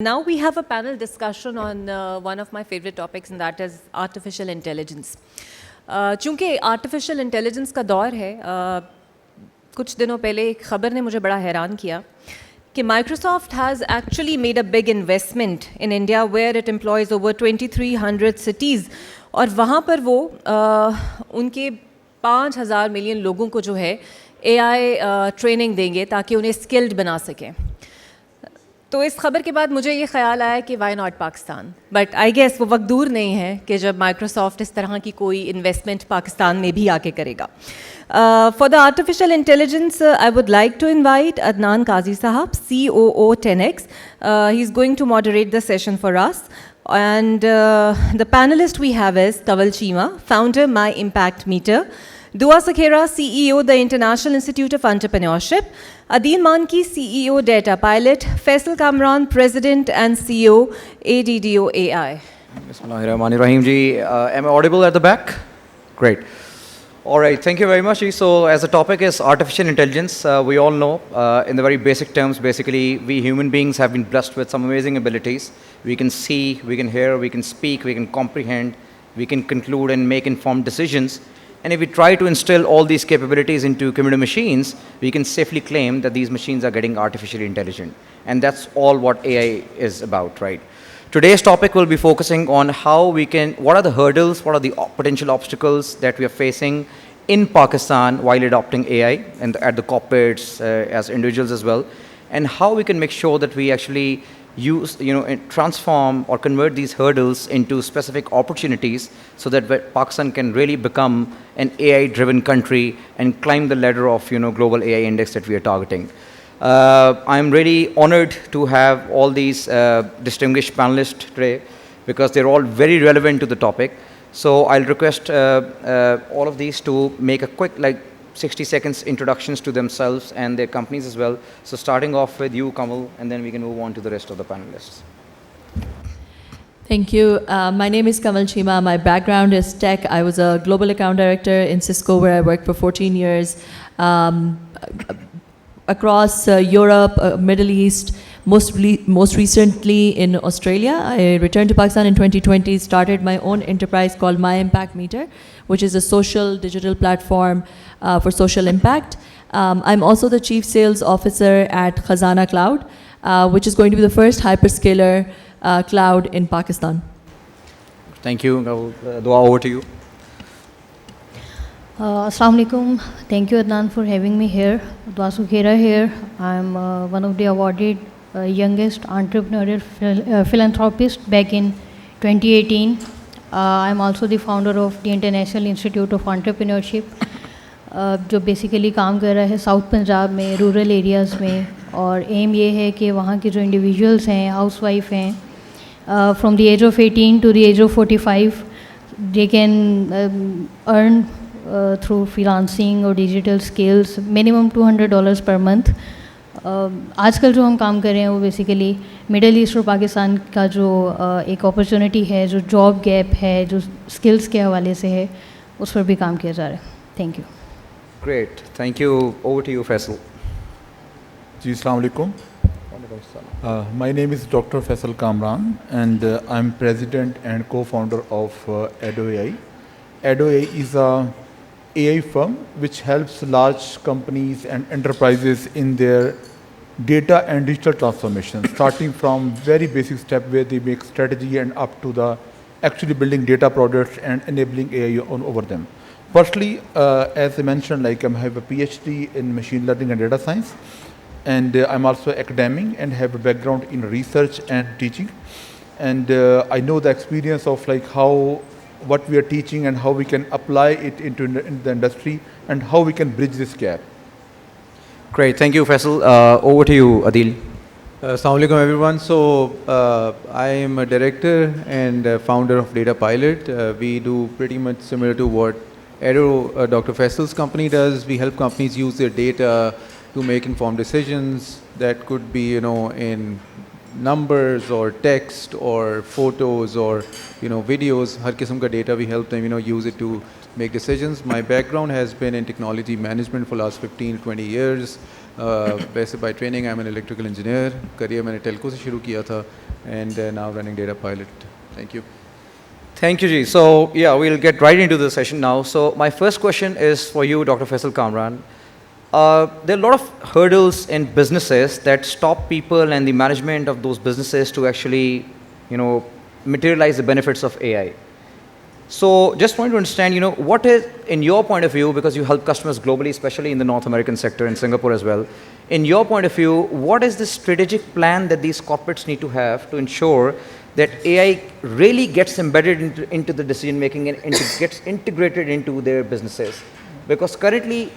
Now we have a panel discussion on one of my favorite topics, and that is artificial intelligence. चूँकि artificial intelligence का दौर है, कुछ दिनों पहले एक खबर ने मुझे बड़ा हैरान किया कि Microsoft has actually made a big investment in India where it employs over 2300 cities, और वहाँ पर वो उनके 5000 मिलियन लोगों को जो है AI ट्रेनिंग देंगे ताकि उन्हें स्किल्ड बना सकें. तो इस खबर के बाद मुझे ये ख्याल आया कि why not Pakistan, but I guess वो वक्त दूर नहीं है कि जब माइक्रोसॉफ्ट इस तरह की कोई इन्वेस्टमेंट पाकिस्तान में भी आके करेगा. For the artificial intelligence I would like to invite Adnan Qazi साहब, COO TenX. He is going to moderate the session for us. And the panelist we have is Cheema, founder My Impact Meter; Sukhera, CEO, the International Institute of Entrepreneurship; Adeel, Mankee, CEO, Data Pilot; Faisal, Kamiran, President and CEO, Addo AI. Bismillahirrahmanirrahim ji. Am I audible at the back? Great. All right, thank you very much. So as the topic is artificial intelligence, we all know in the very basic terms, basically, we human beings have been blessed with some amazing abilities. We can see, we can hear, we can speak, we can comprehend, we can conclude and make informed decisions. And if we try to instill all these capabilities into computer machines, we can safely claim that these machines are getting artificially intelligent. And that's all what AI is about, right? Today's topic will be focusing on how we can, what are the hurdles, what are the potential obstacles that we are facing in Pakistan while adopting AI and at the corporates as individuals as well, and how we can make sure that we actually use, transform or convert these hurdles into specific opportunities so that Pakistan can really become an AI-driven country and climb the ladder of, global AI index that we are targeting. I'm really honored to have all these distinguished panelists today because they're all very relevant to the topic. So I'll request all of these to make a quick, 60 seconds introductions to themselves and their companies as well. So starting off with you, Kanwal, and then we can move on to the rest of the panelists. Thank you. My name is Cheema. My background is tech. I was a global account director in Cisco where I worked for 14 years. Across Europe, Middle East, most recently in Australia. I returned to Pakistan in 2020, started my own enterprise called My Impact Meter, which is a social digital platform for social impact. I'm also the Chief Sales Officer at Khazana Cloud, which is going to be the first hyperscaler cloud in Pakistan. Thank you. Dua, over to you. Assalamu alaikum. Thank you, Adnan, for having me here. Dua Sukhera here. I'm one of the awarded youngest entrepreneurial philanthropist back in 2018. I'm also the founder of the International Institute of Entrepreneurship, जो basically काम कर रहा है south Punjab में, rural areas में, और M ये है कि वहाँ के जो इंडिविजुअल्स हैं, हाउसवाइफ हैं, from the age of 18 to the age of 45, they can earn through freelancing or digital skills minimum $200 per month. आजकल जो हम काम कर रहे हैं वो बेसिकली मिडल ईस्ट और पाकिस्तान का जो एक अपॉर्चुनिटी है, जो जॉब गैप है, जो स्किल्स के हवाले से है, उस पर भी काम किया जा रहा है. Thank you. Great, thank you. Over to you, Faisal. जी, अस्सलाम वालेकुम. My name is Dr. Faisal Kamiran, and I'm president and co-founder of Addo AI. Addo AI is a AI firm which helps large companies and enterprises in their data and digital transformation, starting from very basic step where they make strategy and up to the actually building data products and enabling AI over them. Personally, as I mentioned, I have a PhD in machine learning and data science, and I'm also academic and have a background in research and teaching. And I know the experience of how what we are teaching and how we can apply it into the industry and how we can bridge this gap. Great, thank you, Faisal. Over to you, Adeel. Assalamu alaikum, everyone. So I am a director and founder of Data Pilot. We do pretty much similar to what Addo, Dr. Faisal's company does. We help companies use their data to make informed decisions that could be, in numbers or text or photos or videos, har kisam ka data, we help them use it to make decisions. My background has been in technology management for last 15 20 years. Basically by training I'm an electrical engineer. Career मैंने telco से शुरू किया था and now running data pilot. Thank you. Thank you, Ji. So, yeah, we'll get right into the session now. So, my first question is for you, Dr. Faisal Kamran. There are a lot of hurdles in businesses that stop people and the management of those businesses to actually, materialize the benefits of AI. So, just want to understand, what is, in your point of view, because you help customers globally, especially in the North American sector, in Singapore as well, in your point of view, what is the strategic plan that these corporates need to have to ensure that AI really gets embedded into the decision making and gets integrated into their businesses? Because currently,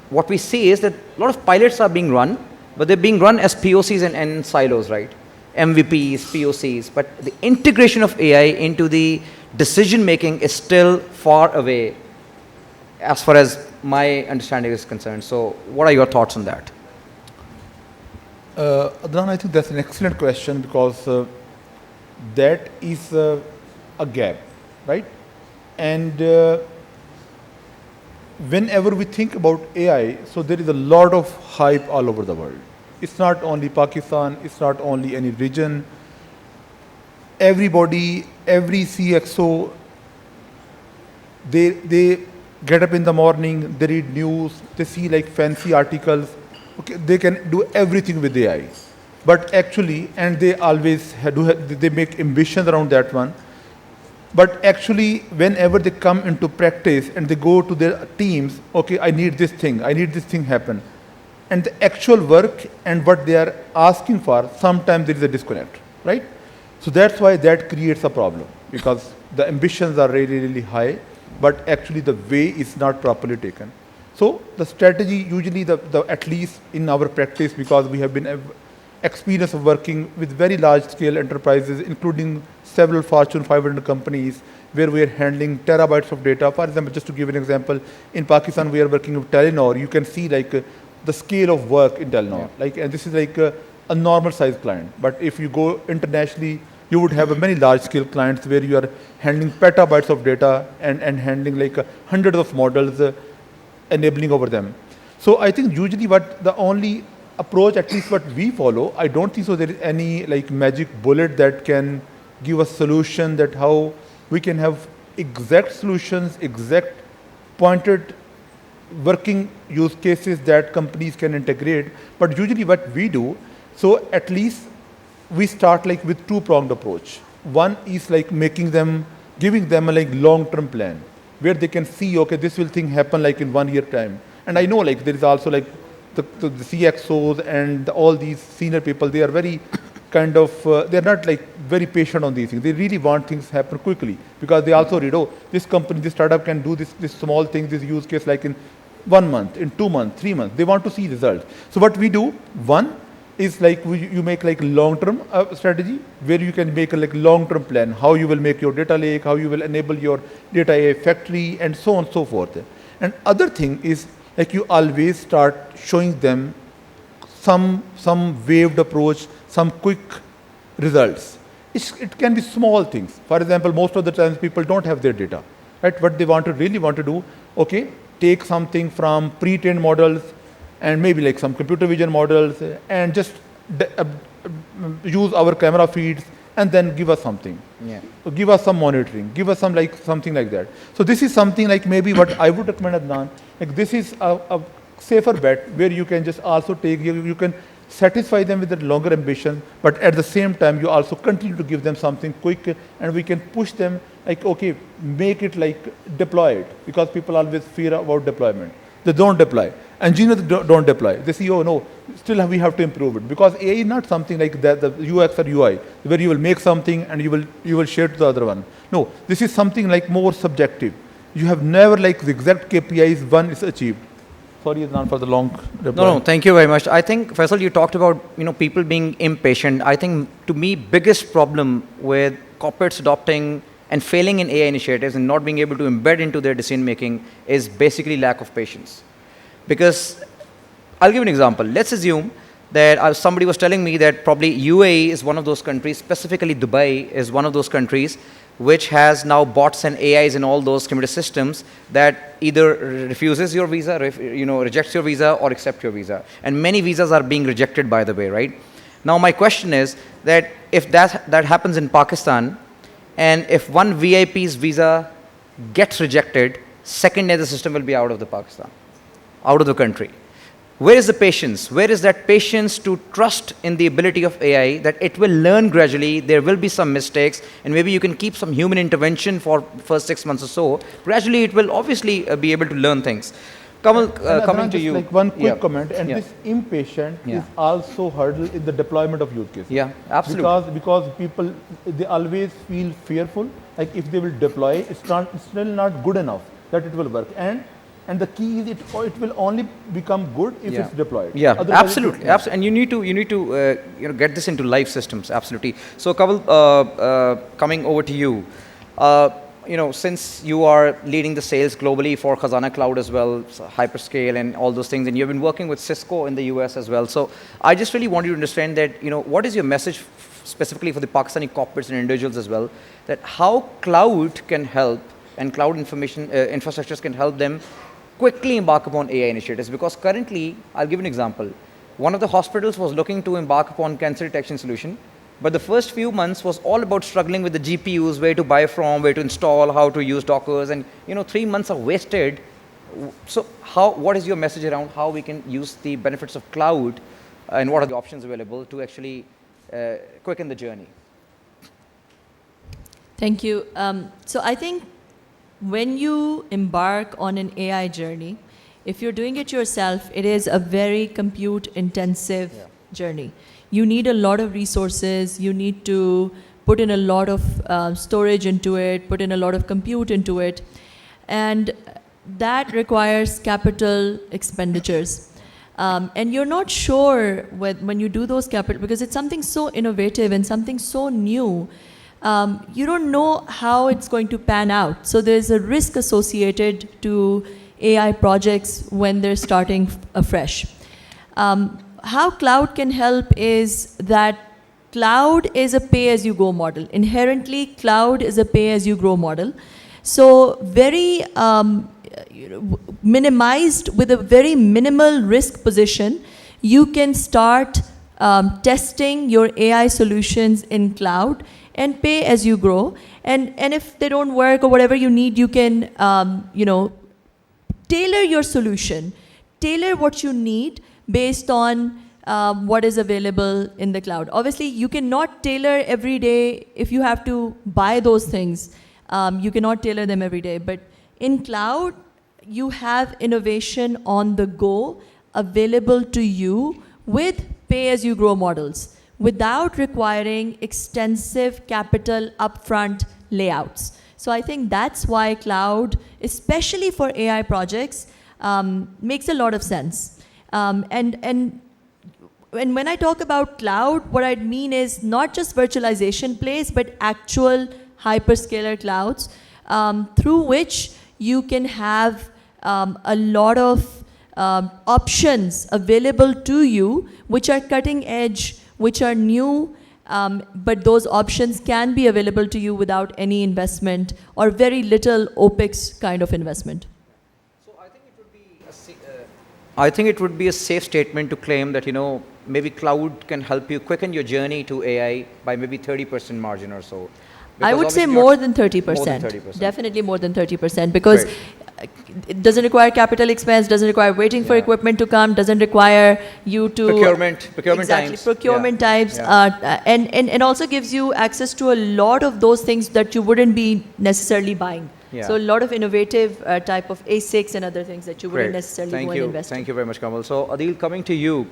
what we see is that a lot of pilots are being run, but they're being run as POCs and silos, right? MVPs, POCs, but the integration of AI into the decision making is still far away as far as my understanding is concerned. So what are your thoughts on that? Adnan, I think that's an excellent question because that is a gap, right? And whenever we think about AI, so there is a lot of hype all over the world. It's not only Pakistan, it's not only any region. Everybody, every CXO, they get up in the morning, they read news, they see like fancy articles. Okay, they can do everything with AI. But actually, and they always they make ambitions around that one. But actually, whenever they come into practice and they go to their teams, okay, I need this thing happen. And the actual work and what they are asking for, sometimes there is a disconnect, right? So that's why that creates a problem, because the ambitions are really, really high, but actually the way is not properly taken. So the strategy, usually at least in our practice, because we have been experience of working with very large scale enterprises, including several Fortune 500 companies, where we are handling terabytes of data. For example, just to give an example, in Pakistan we are working with Telenor. You can see like the scale of work in Telenor. Like, and this is like a normal size client. But if you go internationally, you would have a many large scale clients where you are handling petabytes of data and handling like hundreds of models, enabling over them. So I think usually what the only approach, at least what we follow, I don't think so there is any like magic bullet that can give a solution that how we can have exact solutions, exact pointed working use cases that companies can integrate. But usually what we do, so at least we start like with two-pronged approach. One is like giving them a like long-term plan where they can see, okay, this will thing happen like in 1 year time. And I know like there is also like the CXOs and all these senior people, they are very kind of, they're not like very patient on these things. They really want things happen quickly because they also read, oh, this company, this startup can do this small thing, this use case like in 1 month, in 2 months, 3 months. They want to see results. So what we do, one is like you make like long-term strategy where you can make a like long-term plan, how you will make your data lake, how you will enable your data AI factory and so on and so forth. And other thing is like you always start showing them some waved approach, some quick results. It can be small things. For example, most of the times people don't have their data, right? What they really want to do, okay, take something from pre-trained models and maybe like some computer vision models and just use our camera feeds and then give us something. Yeah. So give us some monitoring, give us some like something like that. So this is something like maybe what I would recommend, Adnan, like this is a safer bet where you can just also take, you can satisfy them with a longer ambition, but at the same time you also continue to give them something quick and we can push them like, okay, make it like deploy it, because people always fear about deployment. They don't deploy. Engineers don't deploy. They say, oh no, still we have to improve it, because AI is not something like that, the UX or UI, where you will make something and you will share to the other one. No, this is something like more subjective. You have never like the exact KPIs one is achieved. Sorry, Adnan, for the long reply. No, thank you very much. I think, Faisal, you talked about people being impatient. I think, to me, biggest problem with corporates adopting and failing in AI initiatives and not being able to embed into their decision making is basically lack of patience. Because I'll give an example. Let's assume that somebody was telling me that probably UAE is one of those countries, specifically Dubai is one of those countries which has now bots and AIs in all those computer systems that either refuses your visa, rejects your visa or accepts your visa. And many visas are being rejected, by the way, right? Now my question is that if that happens in Pakistan, and if one VIP's visa gets rejected, second day the system will be out of the Pakistan, out of the country. Where is the patience? Where is that patience to trust in the ability of AI that it will learn gradually, there will be some mistakes, and maybe you can keep some human intervention for first 6 months or so. Gradually, it will obviously be able to learn things. Kamal, coming to you. Like one quick comment, and Yeah. this impatient Yeah. is also hurdle in the deployment of use cases. Yeah, absolutely. Because people, they always feel fearful, like if they will deploy, it's still not good enough that it will work. And the key is it will only become good if Yeah. it's deployed. Yeah, Otherwise absolutely, and you need to get this into live systems, absolutely. So, Kamal, coming over to you, since you are leading the sales globally for Khazana Cloud as well, so hyperscale and all those things, and you've been working with Cisco in the US as well. So, I just really want you to understand that what is your message specifically for the Pakistani corporates and individuals as well, that how cloud can help and cloud information infrastructures can help them quickly embark upon AI initiatives. Because currently, I'll give an example. One of the hospitals was looking to embark upon cancer detection solution, but the first few months was all about struggling with the GPUs, where to buy from, where to install, how to use Dockers, and 3 months are wasted. So what is your message around how we can use the benefits of cloud and what are the options available to actually quicken the journey? Thank you. So I think when you embark on an AI journey, if you're doing it yourself, it is a very compute intensive journey. You need a lot of resources, you need to put in a lot of storage into it, put in a lot of compute into it, and that requires capital expenditures. And you're not sure when you do those capital, because it's something so innovative and something so new, you don't know how it's going to pan out. So there's a risk associated to AI projects when they're starting afresh. How cloud can help is that cloud is a pay-as-you-go model. Inherently, cloud is a pay-as-you-grow model. So very minimized with a very minimal risk position, you can start testing your AI solutions in cloud and pay as you grow. And if they don't work or whatever you need, you can tailor your solution, tailor what you need based on what is available in the cloud. Obviously, you cannot tailor every day. If you have to buy those things, you cannot tailor them every day. But in cloud, you have innovation on the go available to you with pay-as-you-grow models without requiring extensive capital upfront layouts. So I think that's why cloud, especially for AI projects, makes a lot of sense. And when I talk about cloud, what I mean is not just virtualization plays, but actual hyperscaler clouds through which you can have a lot of options available to you, which are cutting edge, which are new, but those options can be available to you without any investment or very little OpEx kind of investment. So I think it would be a safe statement to claim that maybe cloud can help you quicken your journey to AI by maybe 30% margin or so. I would say more than 30%. More than 30%. Definitely more than 30%, because it doesn't require capital expense, doesn't require waiting for equipment to come, doesn't require you to... Procurement exactly, times. procurement types, and also gives you access to a lot of those things that you wouldn't be necessarily buying. Yeah. So a lot of innovative type of ASICs and other things that you wouldn't Great. necessarily go and invest in. Thank you very much, Kamal. So Adeel, coming to you,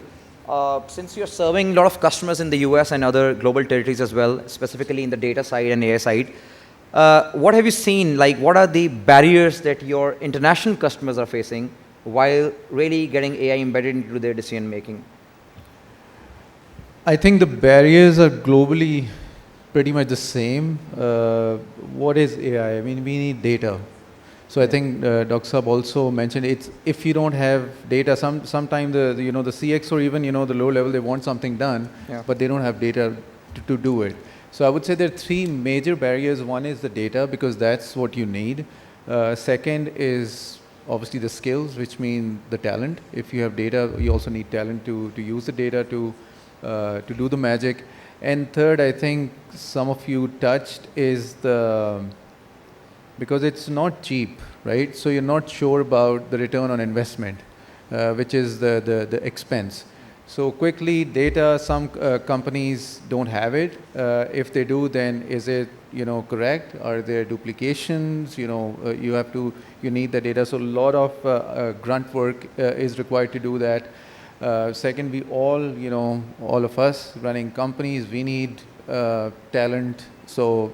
since you're serving a lot of customers in the US and other global territories as well, specifically in the data side and AI side, what have you seen? Like, what are the barriers that your international customers are facing while really getting AI embedded into their decision making? I think the barriers are globally pretty much the same. What is AI? I mean, we need data. So I think Dr. Saab also mentioned it's if you don't have data, sometimes the the CX or even the low level, they want something done, but they don't have data to do it. So I would say there are three major barriers. One is the data, because that's what you need. Second is obviously the skills, which mean the talent. If you have data, you also need talent to use the data to do the magic. And third, I think some of you touched is because it's not cheap, right? So you're not sure about the return on investment, which is the expense. So quickly, data, some companies don't have it. If they do, then is it correct? Are there duplications? You need the data. So a lot of grunt work is required to do that. Second, we all of us running companies, we need talent. So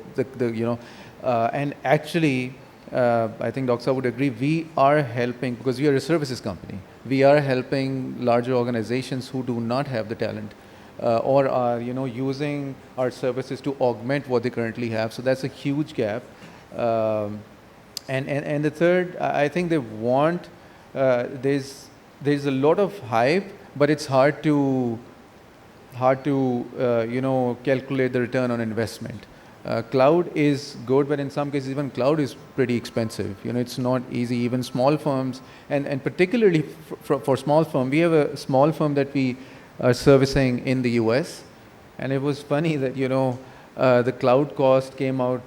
and actually, I think Dr. would agree, we are helping, because we are a services company, we are helping larger organizations who do not have the talent or are using our services to augment what they currently have. So that's a huge gap. And the third, I think they want, there's a lot of hype, but it's hard to calculate the return on investment. Cloud is good, but in some cases even cloud is pretty expensive. It's not easy. Even small firms, and particularly for small firm, we have a small firm that we are servicing in the US, and it was funny that the cloud cost came out.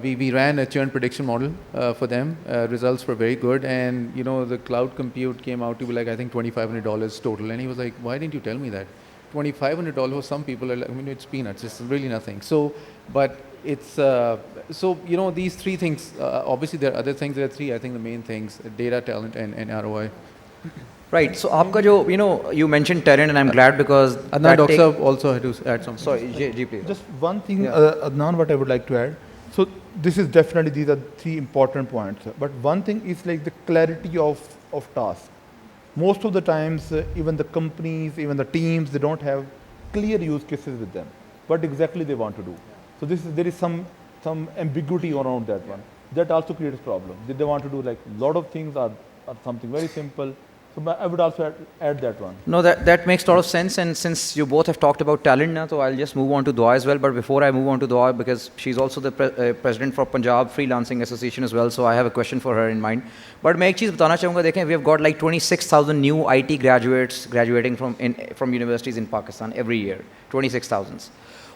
We ran a churn prediction model for them. Results were very good, and the cloud compute came out to be like, I think $2,500 total. And he was like, "Why didn't you tell me that?" $2,500 for some people are like, it's peanuts. It's really nothing. So, but it's these three things. Obviously, there are other things. There are three. I think the main things: data, talent, and ROI. Right. So, आपका जो you mentioned talent, and I'm glad because Adnan, Doctor also had to add something. Sorry, Ji, please. Just one thing, Adnan, what I would like to add. So this is definitely, these are three important points. But one thing is like the clarity of task. Most of the times, even the companies, even the teams, they don't have clear use cases with them. What exactly they want to do. So there is some ambiguity around that one. That also creates problem. They want to do like a lot of things or something very simple. So I would also add that one. No, that makes a lot of sense. And since you both have talked about talent now, so I'll just move on to Dua as well. But before I move on to Dua, because she's also the president for Punjab Freelancing Association as well, so I have a question for her in mind. But मैं एक चीज़ बताना चाहूँगा, देखें, we have got like 26,000 new IT graduates graduating from universities in Pakistan every year. 26,000.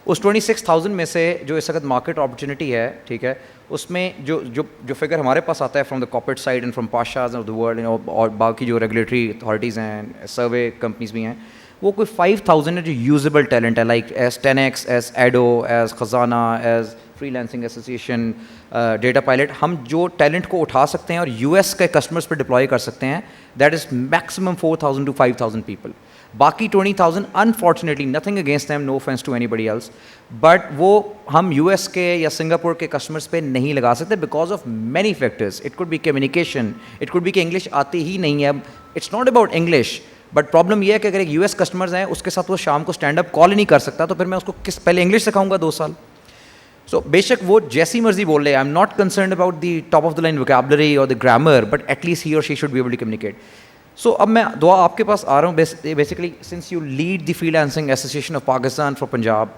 उस 26,000 में से जो इस वक्त मार्केट अपॉर्चुनिटी है, ठीक है, उसमें जो फिगर हमारे पास आता है from the corporate side and from pashas of the world, और बाकी जो रेगुलेटरी अथॉरिटीज़ हैं, सर्वे कंपनीज भी हैं, वो कोई 5,000 है जो यूजेबल टैलेंट है, like as TenX, as Addo, as Khazana, as freelancing association, data pilot. हम जो टैलेंट को उठा सकते हैं और US के कस्टमर्स पर डिप्लॉय कर सकते हैं, that is maximum 4,000 to 5,000 people. बाकी 20,000 unfortunately, nothing against them, no offence to anybody else, but वो हम US के या सिंगापुर के कस्टमर्स पे नहीं लगा सकते because of many factors. It could be communication, it could be कि इंग्लिश आती ही नहीं है. It's not about English, but problem ये है कि अगर एक US कस्टमर्स हैं, उसके साथ वो शाम को स्टैंड अप कॉल ही नहीं कर सकता, तो फिर मैं उसको पहले इंग्लिश सिखाऊंगा 2 साल. सो बेशक वो जैसी मर्जी बोल रहे, I am not concern about the top of the line vocabulary और the grammar, but at least he और she should be able to communicate. So अब मैं दुआ आपके पास आ रहा हूँ. Basically since you lead the freelancing association of Pakistan for Punjab,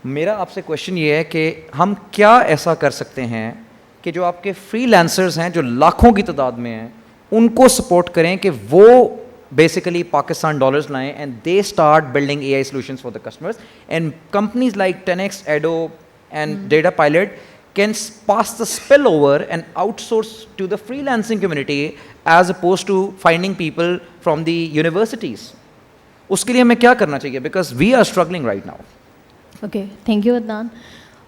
मेरा आपसे क्वेश्चन ये है कि हम क्या ऐसा कर सकते हैं कि जो आपके फ्रीलांसर्स हैं, जो लाखों की तादाद में हैं, उनको सपोर्ट करें कि वो बेसिकली पाकिस्तान डॉलर्स लाएं and they start building AI solutions for the customers, and companies like TenX, Addo and Data Pilot can pass the spillover and outsource to the freelancing community as opposed to finding people from the universities. उसके लिए हमें क्या करना चाहिए? Because we are struggling right now. Okay, thank you Adnan.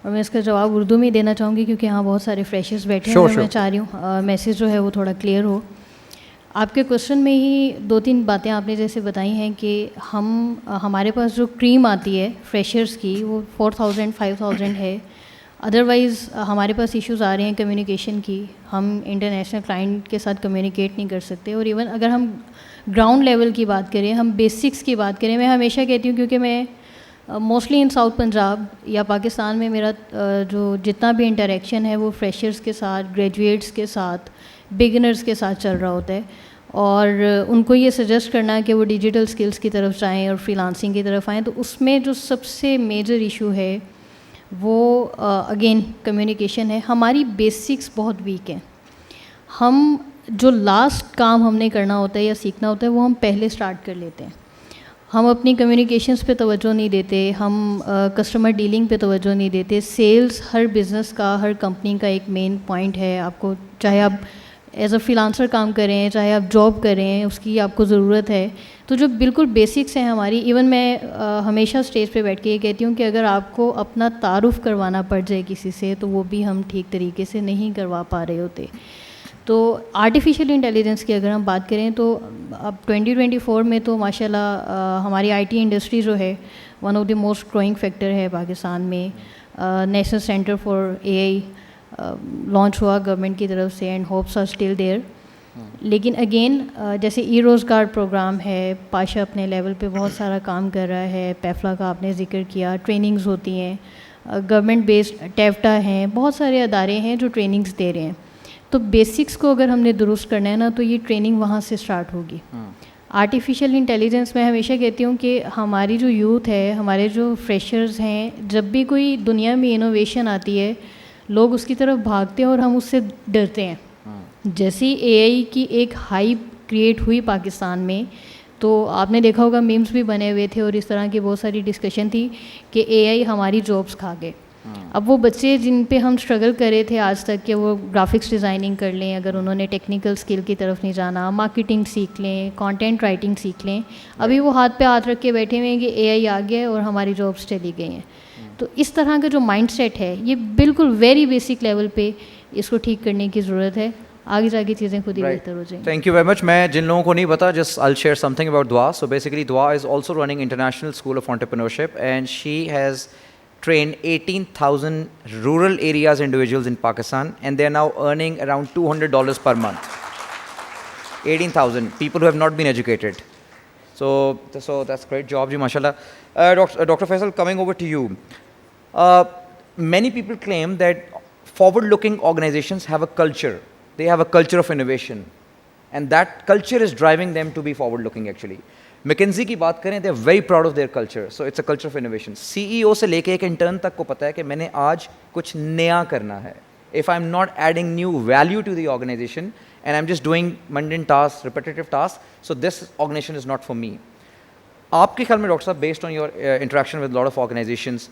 और मैं इसका जवाब उर्दू में देना चाहूँगी क्योंकि यहाँ बहुत सारे फ्रेशर्स बैठे हैं. मैं चाह रही हूँ मैसेज जो है वो थोड़ा क्लियर हो. आपके क्वेश्चन में ही 2-3 बातें आपने जैसे बताई हैं कि हमारे पास जो क्रीम आती है फ्रेशर्स की वो 4,000 5,000 है. अदरवाइज़ हमारे पास इश्यूज़ आ रहे हैं कम्युनिकेशन की. हम इंटरनेशनल क्लाइंट के साथ कम्युनिकेट नहीं कर सकते. और इवन अगर हम ग्राउंड लेवल की बात करें, हम बेसिक्स की बात करें, मैं हमेशा कहती हूँ, क्योंकि मैं मोस्टली इन साउथ पंजाब या पाकिस्तान में मेरा जो जितना भी इंटरेक्शन है वो फ्रेशर्स के साथ, ग्रेजुएट्स के साथ, बिगिनर्स के साथ चल रहा होता है, और उनको ये सजेस्ट करना कि वो डिजिटल स्किल्स की तरफ जाएं और फ्रीलांसिंग की तरफ आएँ, तो उसमें जो सबसे मेजर इशू है वो अगेन कम्युनिकेशन है। हमारी बेसिक्स बहुत वीक हैं। हम जो लास्ट काम हमने करना होता है या सीखना होता है वो हम पहले स्टार्ट कर लेते हैं। हम अपनी कम्युनिकेशंस पे तवज्जो नहीं देते, हम कस्टमर डीलिंग पे तवज्जो नहीं देते। सेल्स हर बिज़नेस का, हर कंपनी का एक मेन पॉइंट है। आपको चाहे आप एज अ फ्रीलांसर काम करें, चाहे आप जॉब करें, उसकी आपको ज़रूरत है। तो जो बिल्कुल बेसिक्स हैं हमारी, इवन मैं हमेशा स्टेज पे बैठ के ये कहती हूँ कि अगर आपको अपना तारुफ करवाना पड़ जाए किसी से तो वो भी हम ठीक तरीके से नहीं करवा पा रहे होते। तो आर्टिफिशियल इंटेलिजेंस की अगर हम बात करें तो अब 2024 में तो माशाल्लाह हमारी आईटी इंडस्ट्री जो है one of the most growing factor है पाकिस्तान में। National centre for AI launch हुआ गवर्नमेंट की तरफ से, and hopes are still there. लेकिन अगेन जैसे ई रोज़गार प्रोग्राम है, पाशा अपने लेवल पे बहुत सारा काम कर रहा है, पैफला का आपने ज़िक्र किया, ट्रेनिंग्स होती हैं, गवर्नमेंट बेस्ड टेफ्टा हैं, बहुत सारे अदारे हैं जो ट्रेनिंग्स दे रहे हैं। तो बेसिक्स को अगर हमने दुरुस्त करना है ना तो ये ट्रेनिंग वहाँ से स्टार्ट होगी। आर्टिफिशियल इंटेलिजेंस, मैं हमेशा कहती हूँ कि हमारी जो यूथ है, हमारे जो फ्रेशर्स हैं, जब भी कोई दुनिया में इनोवेशन आती है लोग उसकी तरफ भागते हैं और हम उससे डरते हैं। जैसी एआई की एक हाइप क्रिएट हुई पाकिस्तान में, तो आपने देखा होगा मीम्स भी बने हुए थे और इस तरह की बहुत सारी डिस्कशन थी कि एआई हमारी जॉब्स खा गए। अब वो बच्चे जिन पे हम स्ट्रगल कर रहे थे आज तक कि वो ग्राफिक्स डिज़ाइनिंग कर लें, अगर उन्होंने टेक्निकल स्किल की तरफ नहीं जाना, मार्केटिंग सीख लें, कंटेंट राइटिंग सीख लें, अभी वो हाथ पे हाथ रख के बैठे हुए हैं कि एआई आ गया और हमारी जॉब्स चली गई हैं। तो इस तरह का जो माइंडसेट है ये बिल्कुल वेरी बेसिक लेवल पे इसको ठीक करने की ज़रूरत है। आगे जाके चीज़ें खुद ही बेहतर हो जाएंगी। Thank you very much. मैं जिन लोगों को नहीं पता, just I will share something about दुआ। सो बेसिकली दुआ is also running international school of entrepreneurship and she has trained 18,000 rural areas individuals in Pakistan, and they are now earning around $200 per month. 18,000 people who have not been educated. So that's great job, ji, mashallah. Dr. Faisal, coming over to you. Many people claim that forward-looking organizations have a culture. They have a culture of innovation, and that culture is driving them to be forward-looking actually. McKinsey की बात करें, they are very proud of their culture, so it's a culture of innovation. CEO से लेके एक intern तक को पता है कि मैंने आज कुछ नया करना है। If I am not adding new value to the organisation and I am just doing mundane task, repetitive task, so this organisation is not for me. आपके ख्याल में डॉक्टर साहब, based on your interaction with lot of organisations,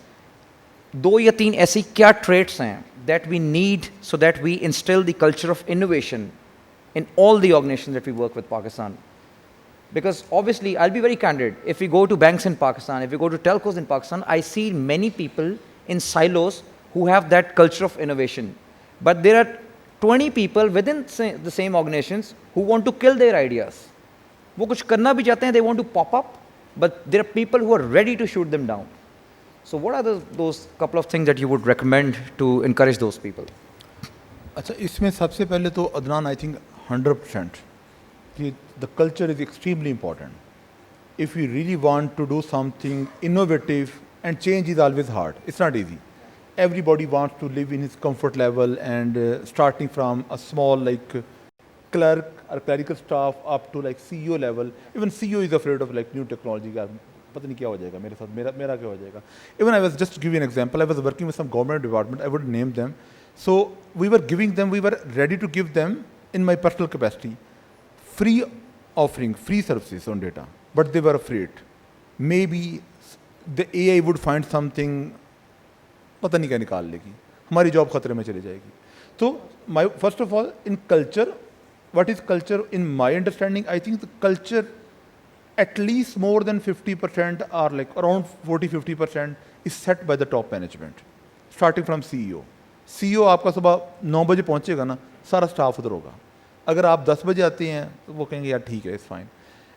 2 या 3 ऐसी क्या traits हैं that we need so that we instil the culture of innovation in all the organizations that we work with Pakistan? Because obviously, I'll be very candid, if we go to banks in Pakistan, if we go to telcos in Pakistan, I see many people in silos who have that culture of innovation. But there are 20 people within the same organizations who want to kill their ideas. वो कुछ करना भी चाहते हैं, they want to pop up, but there are people who are ready to shoot them down. So what are those couple of things that you would recommend to encourage those people? अच्छा, इसमें सबसे पहले तो Adnan, I think 100% कि the culture is extremely important. If we really want to do something innovative, and change is always hard, it's not easy. Everybody wants to live in his comfort level, and starting from a small like clerk or clerical staff up to like CEO level. Even CEO is afraid of like new technology. पता नहीं क्या हो जाएगा मेरे साथ, मेरा क्या हो जाएगा. Even I was just to give you an example, I was working with some government department, I would name them. So we were ready to give them in my personal capacity free offering, free services on data, but they were afraid. Maybe the AI would find something, पता नहीं क्या निकाल लेगी, हमारी job खतरे में चली जाएगी. तो my first of all, in culture, what is culture? In my understanding, I think the culture at least more than 50% or like around 40-50% is set by the top management, starting from CEO. CEO आपका सुबह 9 बजे पहुँचेगा ना, सारा staff उधर होगा. अगर आप 10 बजे आते हैं तो वो कहेंगे यार ठीक है, it's fine.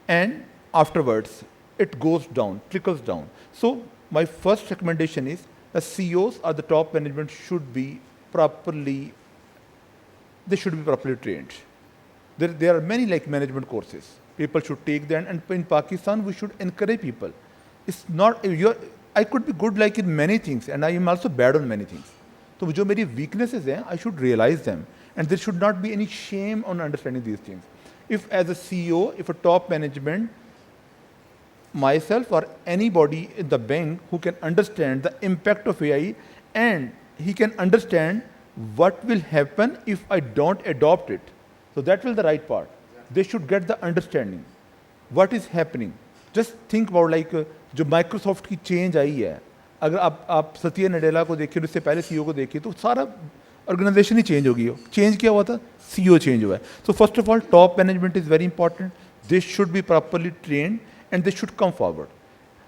And afterwards it goes down, trickles down. So my first recommendation is the CEOs or the top management should be properly trained. There are many like management courses. People should take them, and in Pakistan we should encourage people. It's not I could be good like in many things, and I am also bad on many things. So जो मेरी weaknesses हैं, I should realize them, and there should not be any shame on understanding these things. If as a CEO, if a top management, myself or anybody in the bank who can understand the impact of AI, and he can understand what will happen if I don't adopt it. So that will be the right part. They should get the understanding. What is happening? Just think about like जो Microsoft की change आई है, अगर आप सत्या नडेला को देखिए, उससे पहले CEO को देखिए, तो सारा organization ही change हो गई हो. Change क्या हुआ था? CEO change हुआ है. So first of all, top management is very important. They should be properly trained and they should come forward.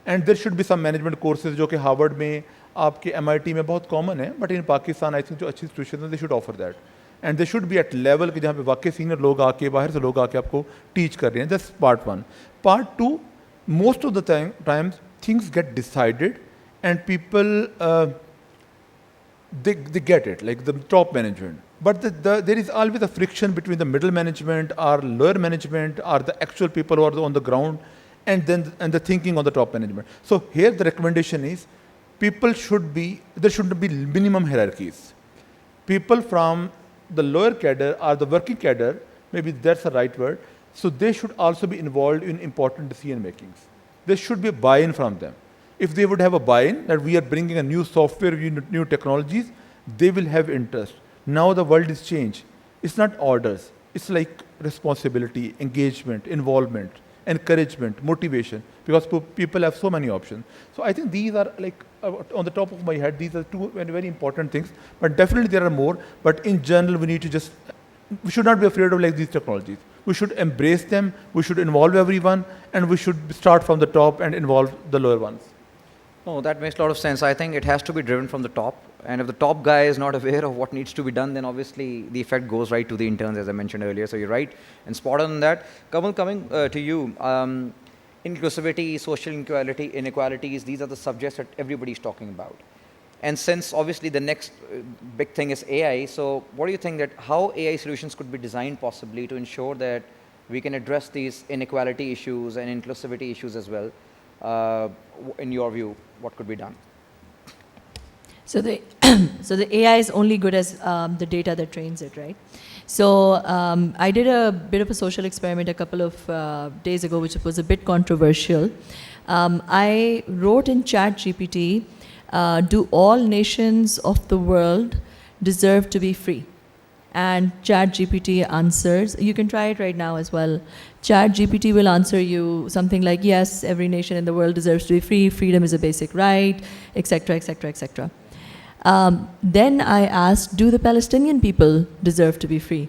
And there should be some management courses जो कि Harvard में, आपके MIT में बहुत common है, but in Pakistan I think जो अच्छी institutions हैं, they should offer that. And they should be at level कि जहाँ पे वाकई senior लोग आके, बाहर से लोग आके आपको teach कर रहे हैं. That's part one. Part two, most of the times things get decided and people they get it, like the top management. But there is always a friction between the middle management or lower management or the actual people who are on the ground and the thinking on the top management. So here the recommendation is there should be minimum hierarchies. People from the lower cadre or the working cadre, maybe that's the right word, so they should also be involved in important decision makings. There should be a buy-in from them. If they would have a buy-in that we are bringing a new software, new technologies, they will have interest. Now the world is changed. It's not orders. It's like responsibility, engagement, involvement, encouragement, motivation, because people have so many options. So I think these are like, on the top of my head, these are two very, very important things, but definitely there are more. But in general, we should not be afraid of like these technologies. We should embrace them, we should involve everyone, and we should start from the top and involve the lower ones. No, that makes a lot of sense. I think it has to be driven from the top. And if the top guy is not aware of what needs to be done, then obviously the effect goes right to the interns, as I mentioned earlier. So you're right and spot on that. Kamal, coming to you, inclusivity, social inequalities, these are the subjects that everybody's talking about. And since obviously the next big thing is AI, so what do you think that how AI solutions could be designed possibly to ensure that we can address these inequality issues and inclusivity issues as well? In your view, what could be done? So the AI is only good as the data that trains it, right? So I did a bit of a social experiment a couple of days ago, which was a bit controversial. I wrote in ChatGPT, do all nations of the world deserve to be free? And ChatGPT answers, you can try it right now as well. ChatGPT will answer you something like, yes, every nation in the world deserves to be free, freedom is a basic right, etc., etc., etc. Then I asked, do the Palestinian people deserve to be free?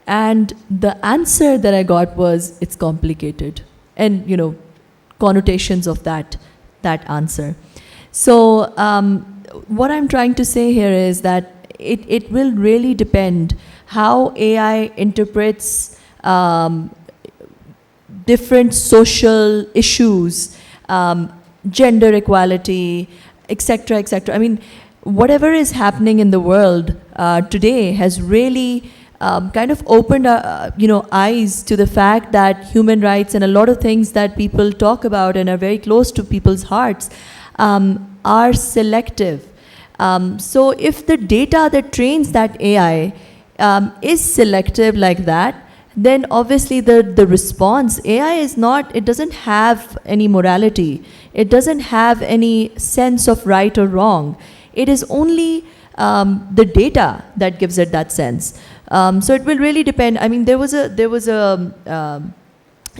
And the answer that I got was, it's complicated. And, you know, connotations of that answer. So what I'm trying to say here is that it will really depend how AI interprets different social issues, gender equality, etc., etc. I mean, whatever is happening in the world today has really kind of opened eyes to the fact that human rights and a lot of things that people talk about and are very close to people's hearts are selective. So if the data that trains that AI is selective like that, then obviously the response, AI is not, it doesn't have any morality. It doesn't have any sense of right or wrong. It is only the data that gives it that sense. So it will really depend. I mean, there was a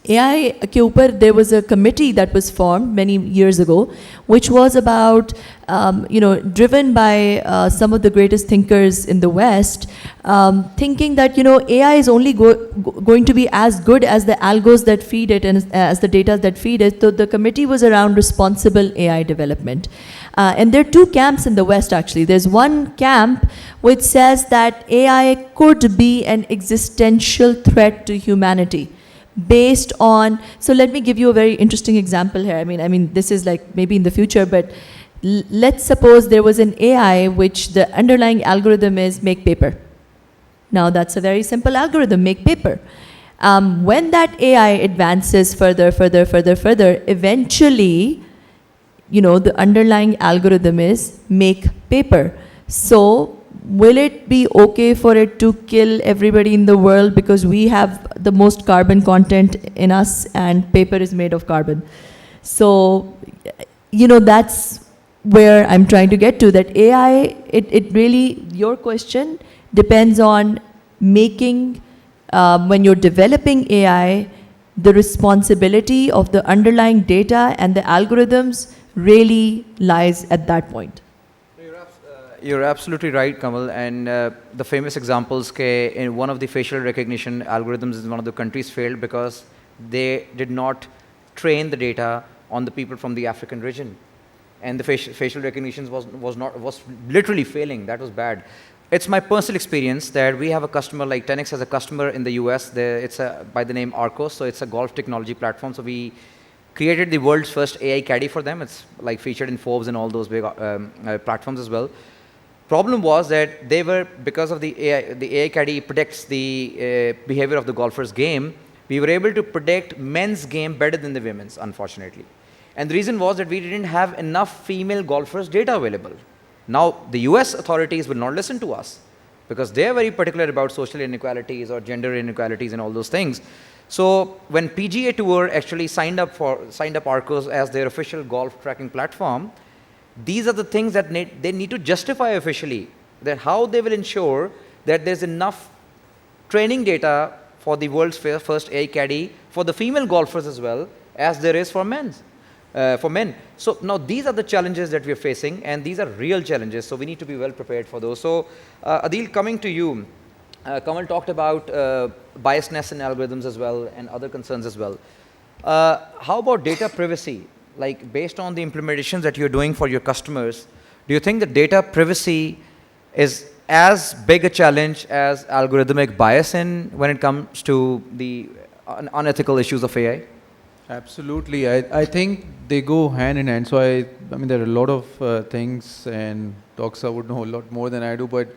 AI के ऊपर there was a committee that was formed many years ago, which was about, driven by some of the greatest thinkers in the West, thinking that, AI is only going to be as good as the algos that feed it and as the data that feed it. So the committee was around responsible AI development. And there are two camps in the West, actually. There's one camp which says that AI could be an existential threat to humanity, based on, so let me give you a very interesting example here. I mean, this is like maybe in the future, but let's suppose there was an AI which the underlying algorithm is make paper. Now that's a very simple algorithm, make paper. When that AI advances further, eventually the underlying algorithm is make paper. So will it be okay for it to kill everybody in the world because we have the most carbon content in us and paper is made of carbon? So, that's where I'm trying to get to, that AI, it really, your question depends on making, when you're developing AI, the responsibility of the underlying data and the algorithms really lies at that point. You're absolutely right, Kamal. And the famous examples, in one of the facial recognition algorithms in one of the countries failed because they did not train the data on the people from the African region. And the facial recognition was literally failing. That was bad. It's my personal experience that we have a customer, like TenX has a customer in the US. It's by the name Arcos, so it's a golf technology platform. So we created the world's first AI caddy for them. It's like featured in Forbes and all those big platforms as well. Problem was that they were, because of the AI caddy predicts the behavior of the golfer's game, we were able to predict men's game better than the women's, unfortunately. And the reason was that we didn't have enough female golfers' data available. Now, the US authorities will not listen to us because they are very particular about social inequalities or gender inequalities and all those things. So when PGA Tour actually signed up Arcos as their official golf tracking platform, these are the things that they need to justify officially, that how they will ensure that there's enough training data for the world's first AI caddy for the female golfers as well as there is for men. So now these are the challenges that we are facing, and these are real challenges, so we need to be well prepared for those. So Adeel, coming to you, Kamal talked about biasness in algorithms as well and other concerns as well. How about data privacy? Like, based on the implementations that you're doing for your customers, do you think that data privacy is as big a challenge as algorithmic bias when it comes to the unethical issues of AI? Absolutely. I think they go hand in hand. So I mean, there are a lot of things, and Doxa would know a lot more than I do, but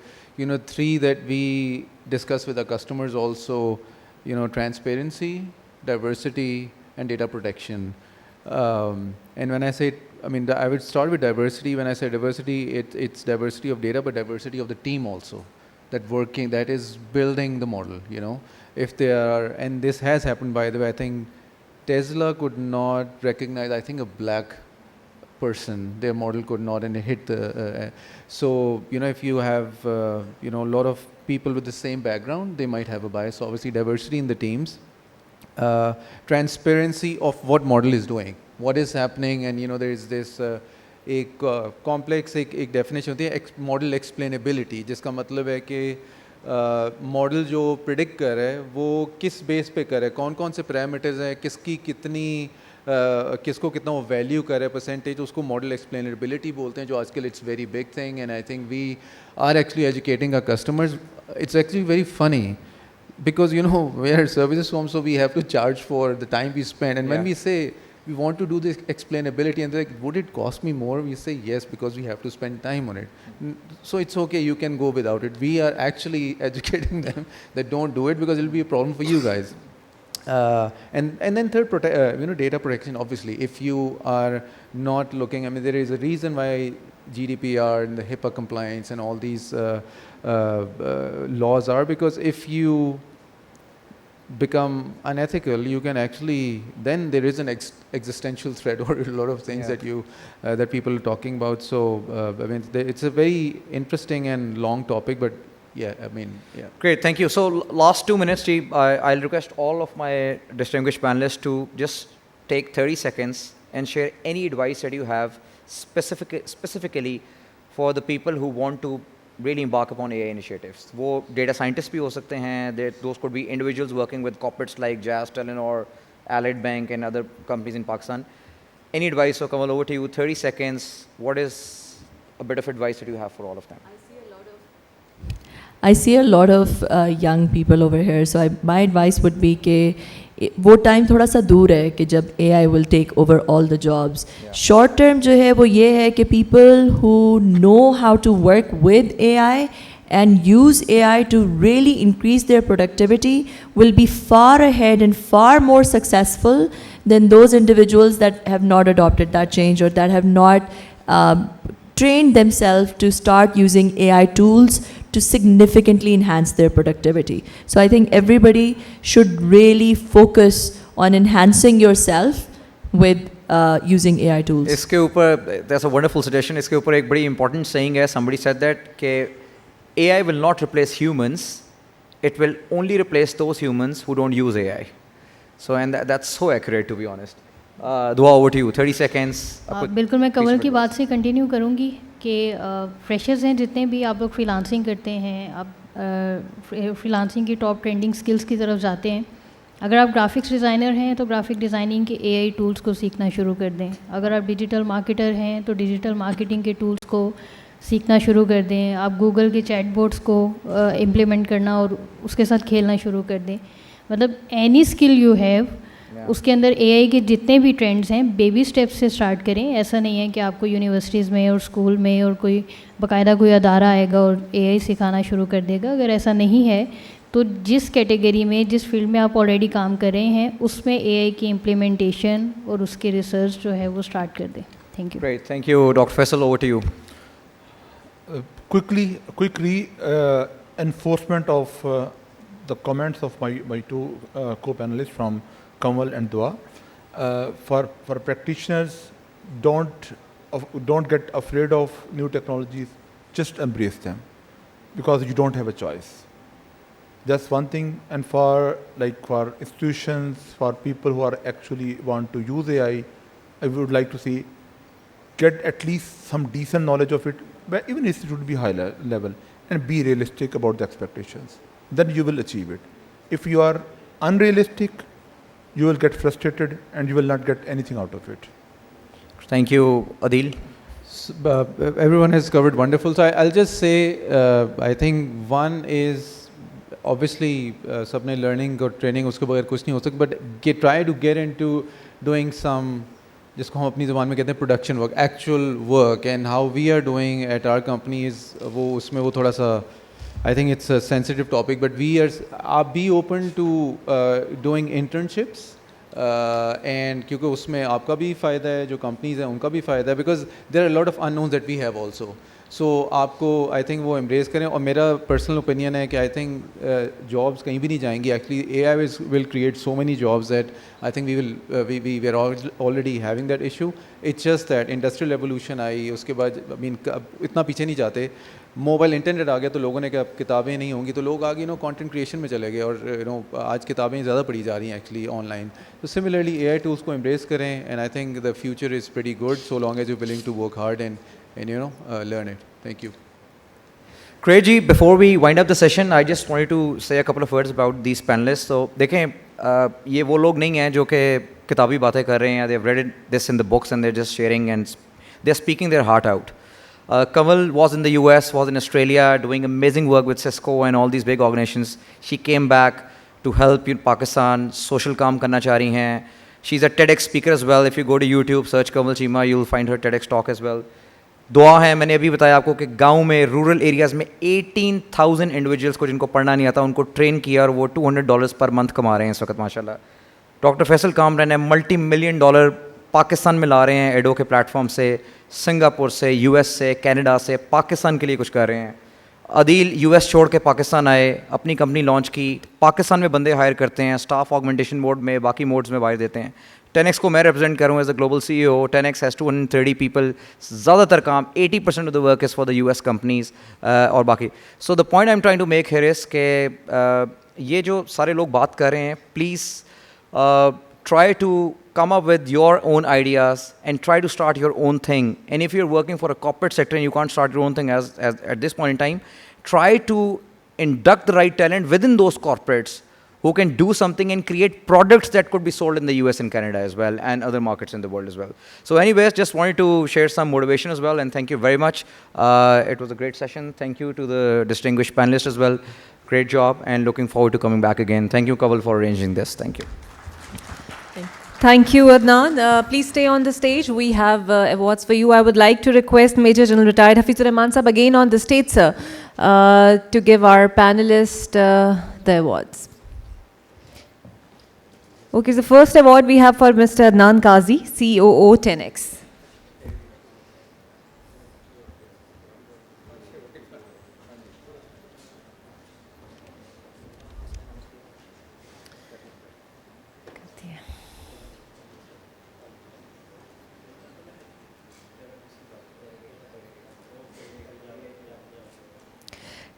three that we discuss with our customers also, transparency, diversity, and data protection. And when I say, I would start with diversity. When I say diversity, it's diversity of data, but diversity of the team also, that is building the model, If they are, and this has happened, by the way, I think Tesla could not recognize, I think, a black person. Their model could not, and it hit the... so, if you have, a lot of people with the same background, they might have a bias. So obviously, diversity in the teams. Transparency of what model is doing, what is happening, and there is this complex एक definition होती है model explainability, जिसका मतलब है कि model जो predict कर रहा है वो किस बेस पे कर रहा है, कौन कौन से पैरामीटर्स हैं, किसकी कितनी किसको कितना वो वैल्यू कर रहा है परसेंटेज, उसको मॉडल एक्सप्लेनेबिलिटी बोलते हैं, जो आजकल it's very big thing. And I think we are actually educating our customers. It's actually very funny because we are a services firm, so we have to charge for the time we spend. And when we say we want to do this explainability, and they're like, would it cost me more? We say yes, because we have to spend time on it. So it's okay, you can go without it. We are actually educating them that don't do it because it'll be a problem for you guys. And then third, data protection. Obviously, if you are not looking, there is a reason why GDPR and the HIPAA compliance and all these laws are, because if you become unethical, you can actually, then there is an existential threat or a lot of things that that people are talking about. So it's a very interesting and long topic, but Great, thank you. So last 2 minutes, I'll request all of my distinguished panelists to just take 30 seconds and share any advice that you have specifically for the people who want to really embark upon AI initiatives. वो data scientists भी हो सकते हैं, those could be individuals working with corporates like Jazz, Telenor, Allied Bank and other companies in Pakistan. Any advice? So Kamal, over to you, 30 seconds. What is a bit of advice that you have for all of them? I see a lot of young people over here, so my advice would be कि वो time थोड़ा सा दूर है कि जब AI will take over all the jobs. Short term जो है वो ये है कि people who know how to work with AI and use AI to really increase their productivity will be far ahead and far more successful then those individuals that have not adopted that change or that have not trained themselves to start using AI tools to significantly enhance their productivity. So I think everybody should really focus on enhancing yourself with using AI tools. इसके ऊपर that's a wonderful suggestion. इसके ऊपर एक बड़ी important saying है. Somebody said that कि AI will not replace humans. It will only replace those humans who don't use AI. So and that's so accurate, to be honest. Dua, over to you. 30 seconds. बिल्कुल मैं कंवल की बात से continue करूँगी कि freshers हैं जितने भी आप लोग फ्रीलांसिंग करते हैं, आप फ्रीलांसिंग की टॉप ट्रेंडिंग स्किल्स की तरफ जाते हैं. अगर आप ग्राफिक्स डिज़ाइनर हैं तो ग्राफिक डिज़ाइनिंग के एआई टूल्स को सीखना शुरू कर दें. अगर आप डिजिटल मार्केटर हैं तो डिजिटल मार्केटिंग के टूल्स को सीखना शुरू कर दें. आप गूगल के चैटबॉट्स को इम्प्लीमेंट करना और उसके साथ खेलना शुरू कर दें. मतलब एनी स्किल यू हैव उसके अंदर एआई के जितने भी ट्रेंड्स हैं बेबी स्टेप्स से स्टार्ट करें. ऐसा नहीं है कि आपको यूनिवर्सिटीज़ में और स्कूल में और कोई बाकायदा कोई अदारा आएगा और एआई सिखाना शुरू कर देगा. अगर ऐसा नहीं है तो जिस कैटेगरी में जिस फील्ड में आप ऑलरेडी काम कर रहे हैं उसमें एआई की इम्प्लीमेंटेशन और उसके रिसर्च जो है वो स्टार्ट कर दें. Thank you. Great. Thank you, Dr. Faisal. Over to you. Quickly, enforcement of the comments of my two co-panelists from Kanwal and Dua. For practitioners, don't get afraid of new technologies. Just embrace them, because you don't have a choice. That's one thing. And for institutions, for people who are actually want to use AI, I would like to see get at least some decent knowledge of it. But even if it would be high level, and be realistic about the expectations, then you will achieve it. If you are unrealistic, you will get frustrated and you will not get anything out of it. Thank you, Adeel. Everyone has covered wonderful. So I'll just say, I think one is obviously सबने learning और training उसके बगैर कुछ नहीं हो सकता. But try to get into doing some, जिसको हम अपनी ज़बान में कहते हैं production work, actual work, and how we are doing at our company is वो उसमें वो थोड़ा सा, I think it's a sensitive topic, but we are be open to doing internships, and क्योंकि उसमें आपका भी फ़ायदा है, जो companies हैं उनका भी फ़ायदा है, because there are a lot of unknowns that we have also. So आपको I think वो embrace करें. और मेरा personal opinion है कि I think jobs कहीं भी नहीं जाएंगी. Actually AI will create so many jobs that I think we are already having that issue. It's just that industrial revolution आई, उसके बाद I mean इतना पीछे नहीं जाते. मोबाइल इंटरनेट आ गया तो लोगों ने कहा किताबें नहीं होंगी, तो लोग आगे कंटेंट क्रिएशन में चले गए, और आज किताबें ज़्यादा पढ़ी जा रही हैं एक्चुअली ऑनलाइन. तो सिमिलरली एआई टूल्स को एम्ब्रेस करें, and I think the future is pretty good so long as you willing to work hard and learn it. Thank you. Great ji, before we wind up the session, I just wanted to say a couple of words about these panelists. So देखें, ये वो लोग नहीं हैं जो कि किताबी बातें कर रहे हैं. They've read this in the books and they're just sharing and they're speaking their heart out. Kanwal was in the US, was in Australia, doing amazing work with Cisco and all these big organizations. She came back to help Pakistan, social काम करना चाह रही हैं. She's a TEDx speaker as well. If you go to YouTube, search Kanwal Cheema, you'll find her TEDx talk as well. दुआ है, मैंने अभी बताया आपको कि गांव में रूरल एरियाज़ में 18,000 इंडिविजुअल्स को जिनको पढ़ना नहीं आता उनको ट्रेन किया और वो $200 पर मंथ कमा रहे हैं इस वक्त माशाल्लाह. डॉक्टर फैसल कामरान है, $multi-million पाकिस्तान में ला रहे हैं एडो के प्लेटफॉर्म से, सिंगापुर से, यूएस से, कनाडा से, पाकिस्तान के लिए कुछ कर रहे हैं. अदील यूएस छोड़ के पाकिस्तान आए, अपनी कंपनी लॉन्च की, पाकिस्तान में बंदे हायर करते हैं, स्टाफ ऑगमेंटेशन मोड में, बाकी मोड्स में वायर देते हैं. TenX को मैं रिप्रेजेंट करूँ as a global CEO. TenX has 230 people. ज़्यादातर काम 80% of the work is for the US companies और बाकी. So the point I am trying to make here is के ये जो सारे लोग बात कर रहे हैं, please try to come up with your own ideas and try to start your own thing. And if you're working for a corporate sector and you can't start your own thing as at this point in time, try to induct the right talent within those corporates who can do something and create products that could be sold in the US and Canada as well and other markets in the world as well. So anyways, just wanted to share some motivation as well, and thank you very much. It was a great session. Thank you to the distinguished panelists as well. Great job, and looking forward to coming back again. Thank you, Kanwal, for arranging this. Thank you. Thank you, Adnan. Please stay on the stage. We have awards for you. I would like to request Major General Retired Hafizur Rahman Sahab again on the stage, sir, to give our panelists the awards. Okay, the first award we have for Mr. Adnan Kazi, COO TenX.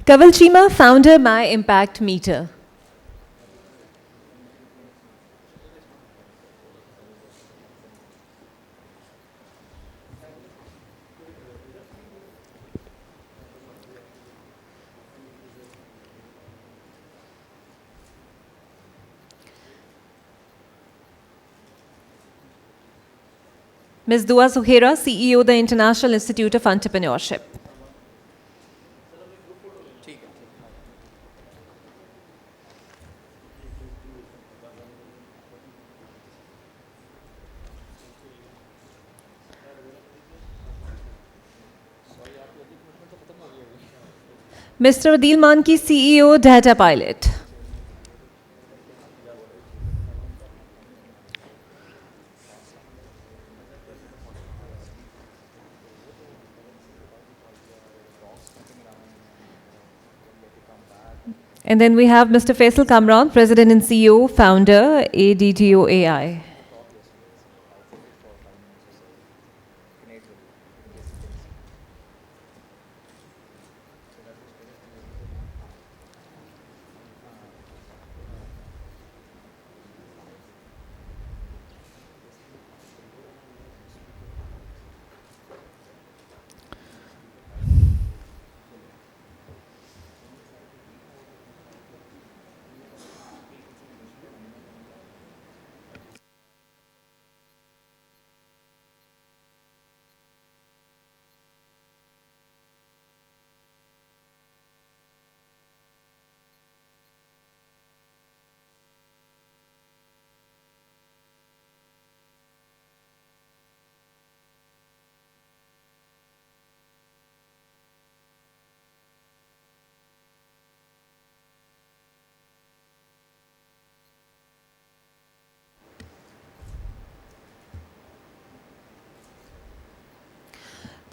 Cheema, founder, My Impact Meter. Ms. Sukhera, CEO, the International Institute of Entrepreneurship. Mr. Adeel Mankee, CEO, Data Pilot. And then we have Mr. Faisal Kamiran, President and CEO, founder, ADTO AI.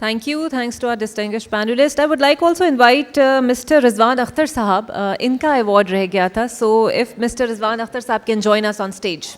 Thank you. Thanks to our distinguished panelists. I would like also invite Mr. Rizwan Akhtar Sahab. इनका award रह गया था. So if Mr. Rizwan Akhtar Sahab can join us on stage.